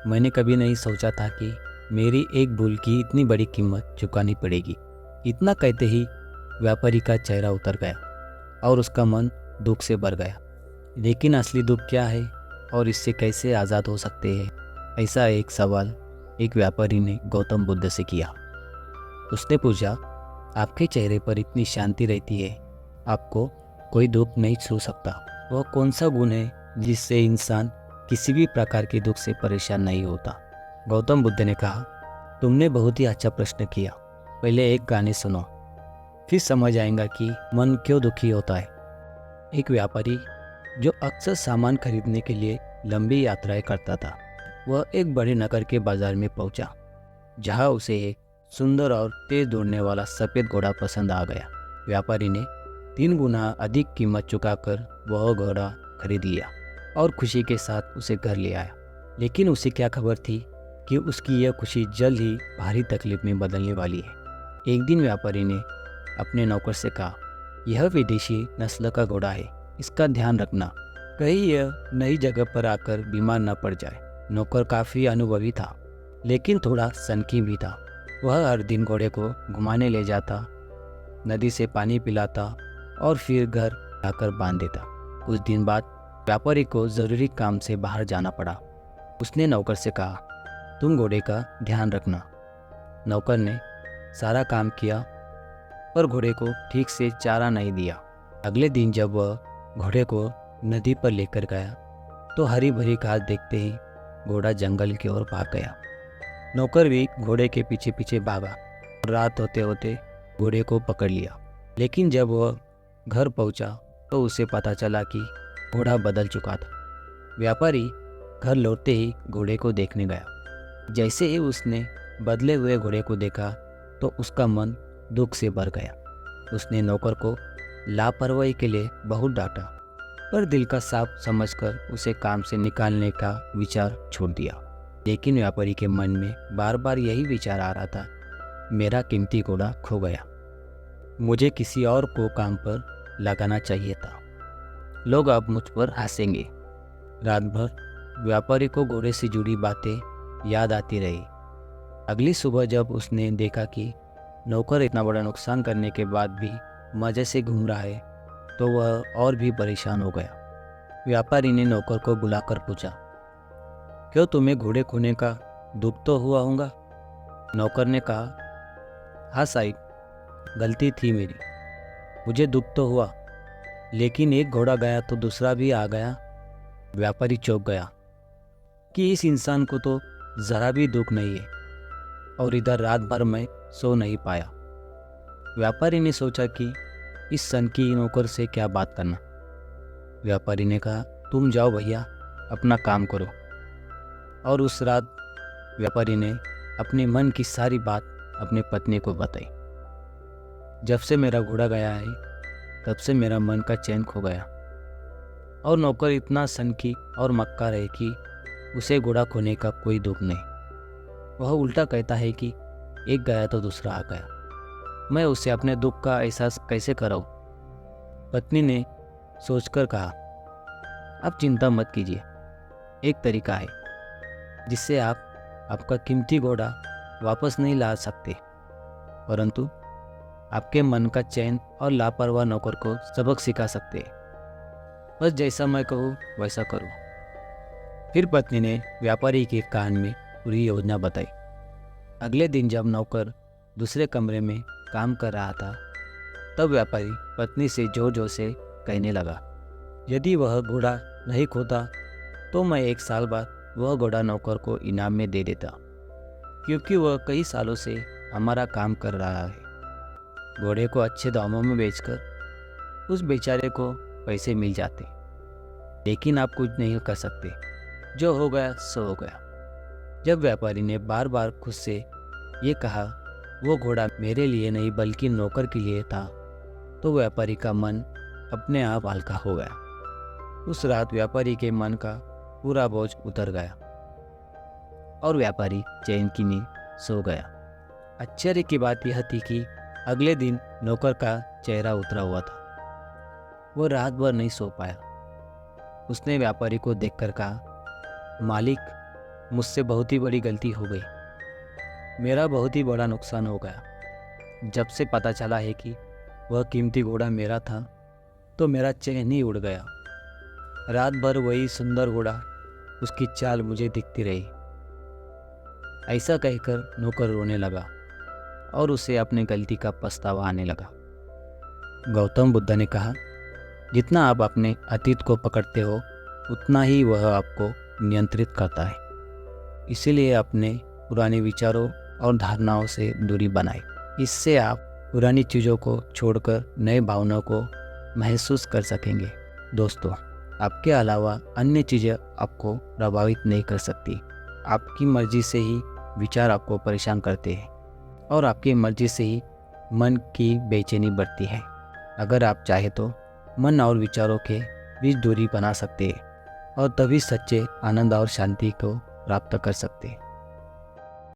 मैंने कभी नहीं सोचा था कि मेरी एक भूल की इतनी बड़ी कीमत चुकानी पड़ेगी। इतना कहते ही व्यापारी का चेहरा उतर गया और उसका मन दुख से भर गया। लेकिन असली दुख क्या है और इससे कैसे आज़ाद हो सकते हैं, ऐसा एक सवाल एक व्यापारी ने गौतम बुद्ध से किया। उसने पूछा, आपके चेहरे पर इतनी शांति रहती है, आपको कोई दुख नहीं छू सकता। वह कौन सा गुण है जिससे इंसान किसी भी प्रकार के दुख से परेशान नहीं होता? गौतम बुद्ध ने कहा, तुमने बहुत ही अच्छा प्रश्न किया। पहले एक गाने सुनो, फिर समझ आएगा कि मन क्यों दुखी होता है। एक व्यापारी जो अक्सर सामान खरीदने के लिए लंबी यात्राएं करता था, वह एक बड़े नगर के बाजार में पहुंचा, जहां उसे एक सुंदर और तेज दौड़ने वाला सफ़ेद घोड़ा पसंद आ गया। व्यापारी ने 3 गुना अधिक कीमत चुकाकर वह घोड़ा खरीद लिया और खुशी के साथ उसे घर ले आया। लेकिन उसे क्या खबर थी कि उसकी यह खुशी जल्द ही भारी तकलीफ में बदलने वाली है। एक दिन व्यापारी ने अपने नौकर से कहा, यह विदेशी नस्ल का घोड़ा है, इसका ध्यान रखना, कहीं यह नई जगह पर आकर बीमार न पड़ जाए। नौकर काफ़ी अनुभवी था, लेकिन थोड़ा सनकी भी था। वह हर दिन घोड़े को घुमाने ले जाता, नदी से पानी पिलाता और फिर घर आकर बांध देता। कुछ दिन बाद व्यापारी को ज़रूरी काम से बाहर जाना पड़ा। उसने नौकर से कहा, तुम घोड़े का ध्यान रखना। नौकर ने सारा काम किया, पर घोड़े को ठीक से चारा नहीं दिया। अगले दिन जब वह घोड़े को नदी पर लेकर गया, तो हरी भरी घास देखते ही घोड़ा जंगल की ओर भाग गया। नौकर भी घोड़े के पीछे पीछे भागा और रात होते होते घोड़े को पकड़ लिया। लेकिन जब वह घर पहुंचा, तो उसे पता चला कि घोड़ा बदल चुका था। व्यापारी घर लौटते ही घोड़े को देखने गया। जैसे ही उसने बदले हुए घोड़े को देखा, तो उसका मन दुख से भर गया। उसने नौकर को लापरवाही के लिए बहुत डांटा, पर दिल का साफ समझकर उसे काम से निकालने का विचार छोड़ दिया। लेकिन व्यापारी के मन में बार बार यही विचार आ रहा था, मेरा कीमती घोड़ा खो गया, मुझे किसी और को काम पर लगाना चाहिए था, लोग अब मुझ पर हंसेंगे। रात भर व्यापारी को घोड़े से जुड़ी बातें याद आती रही। अगली सुबह जब उसने देखा कि नौकर इतना बड़ा नुकसान करने के बाद भी मज़े से घूम रहा है, तो वह और भी परेशान हो गया। व्यापारी ने नौकर को बुलाकर पूछा, क्यों तुम्हें घोड़े खोने का दुख तो हुआ होगा? नौकर ने कहा, हाँ साहिब, गलती थी मेरी, मुझे दुख तो हुआ, लेकिन एक घोड़ा गया तो दूसरा भी आ गया। व्यापारी चौंक गया कि इस इंसान को तो ज़रा भी दुख नहीं है, और इधर रात भर मैं सो नहीं पाया। व्यापारी ने सोचा कि इस सनकी नौकर से क्या बात करना। व्यापारी ने कहा, तुम जाओ भैया, अपना काम करो। और उस रात व्यापारी ने अपने मन की सारी बात अपने पत्नी को बताई। जब से मेरा घोड़ा गया है, तब से मेरा मन का चैन खो गया, और नौकर इतना सनकी और मक्कार है कि उसे घोड़ा खोने का कोई दुख नहीं। वह उल्टा कहता है कि एक गया तो दूसरा आ गया, मैं उसे अपने दुख का एहसास कैसे कराऊं? पत्नी ने सोचकर कहा, अब चिंता मत कीजिए, एक तरीका है जिससे आप आपका कीमती घोड़ा वापस नहीं ला सकते, परंतु आपके मन का चैन और लापरवाह नौकर को सबक सिखा सकते हैं। बस जैसा मैं कहूँ वैसा करो। फिर पत्नी ने व्यापारी के कान में पूरी योजना बताई। अगले दिन जब नौकर दूसरे कमरे में काम कर रहा था, तब व्यापारी पत्नी से जोर जोर से कहने लगा, यदि वह घोड़ा नहीं खोता तो मैं 1 साल बाद वह घोड़ा नौकर को इनाम में दे देता, क्योंकि वह कई सालों से हमारा काम कर रहा है। घोड़े को अच्छे दामों में बेचकर उस बेचारे को पैसे मिल जाते, लेकिन आप कुछ नहीं कर सकते, जो हो गया सो हो गया। जब व्यापारी ने बार बार खुद से ये कहा, वो घोड़ा मेरे लिए नहीं बल्कि नौकर के लिए था, तो व्यापारी का मन अपने आप हल्का हो गया। उस रात व्यापारी के मन का पूरा बोझ उतर गया और व्यापारी चैन की नींद सो गया। आश्चर्य की बात यह थी कि अगले दिन नौकर का चेहरा उतरा हुआ था। वो रात भर नहीं सो पाया। उसने व्यापारी को देखकर कहा, मालिक, मुझसे बहुत ही बड़ी गलती हो गई। मेरा बहुत ही बड़ा नुकसान हो गया। जब से पता चला है कि वह कीमती घोड़ा मेरा था तो मेरा चैन ही उड़ गया। रात भर वही सुंदर घोड़ा, उसकी चाल मुझे दिखती रही। ऐसा कहकर नौकर रोने लगा और उसे अपनी गलती का पछतावा आने लगा। गौतम बुद्ध ने कहा, जितना आप अपने अतीत को पकड़ते हो उतना ही वह आपको नियंत्रित करता है। इसीलिए अपने पुराने विचारों और धारणाओं से दूरी बनाएं। इससे आप पुरानी चीज़ों को छोड़कर नए भावनाओं को महसूस कर सकेंगे। दोस्तों, आपके अलावा अन्य चीज़ें आपको प्रभावित नहीं कर सकती। आपकी मर्जी से ही विचार आपको परेशान करते हैं और आपकी मर्जी से ही मन की बेचैनी बढ़ती है। अगर आप चाहे तो मन और विचारों के बीच दूरी बना सकते हैं और तभी सच्चे आनंद और शांति को प्राप्त कर सकते हैं।